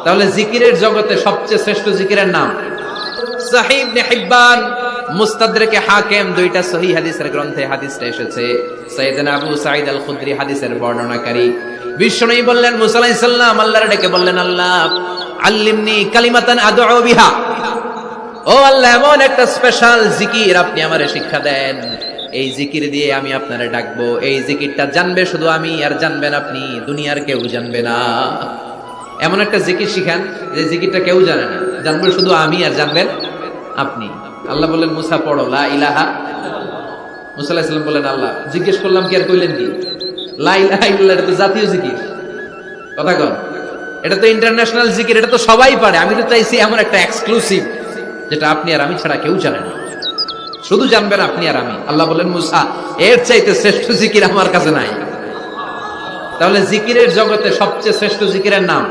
তাহলে জিকিরের জগতে সবচেয়ে শ্রেষ্ঠ জিকিরের নাম সহিহ ইবনে হিব্বান, মুস্তাদরাকে হাকিম, দুইটা সহিহ হাদিসের গ্রন্থে হাদিসটা এসেছে। সাইয়েদনা আবু সাঈদ আল খুদরি হাদিসের বর্ণনাকারী বিশ্বনবী বললেন, মুসা আলাইহিস সালাম আল্লাহর ডেকে বললেন, আল্লাহ আল্লিমনি কালিমাতান আদউ বিহা, ও আল্লাহ এমন একটা স্পেশাল জিকির আপনি আমারে শিক্ষা দেন, এই জিকির দিয়ে আমি আপনারে ডাকবো, এই জিকিরটা জানবে শুধু আমি আর জানবেন আপনি, দুনিয়ার কেউ জানবে না। এমন একটা জিকির শিখান যে জিকিরটা কেউ জানে না, জানবে শুধু আমি আর জানবেন আপনি। আল্লাহ বললেন, মুসা পড়ো লা ইলাহা। মুসা আলাইহিস সালাম বললেন, আল্লাহ জিজ্ঞেস করলাম কি আর কইলেন কি? লা ইলাহা ইল্লাল্লাহ এটা তো জাতীয় জিকির, কথা কন, এটা তো ইন্টারন্যাশনাল জিকির, এটা তো সবাই পারে। আমি তো চাইছি এমন একটা এক্সক্লুসিভ যেটা আপনি আর আমি ছাড়া কেউ জানে না, শুধু জানবেন আপনি আর আমি। আল্লাহ বললেন, মুসা এর চাইতে শ্রেষ্ঠ জিকির আমার কাছে নাই। তাহলে জিকিরের জগতে সবচেয়ে শ্রেষ্ঠ জিকিরের নাম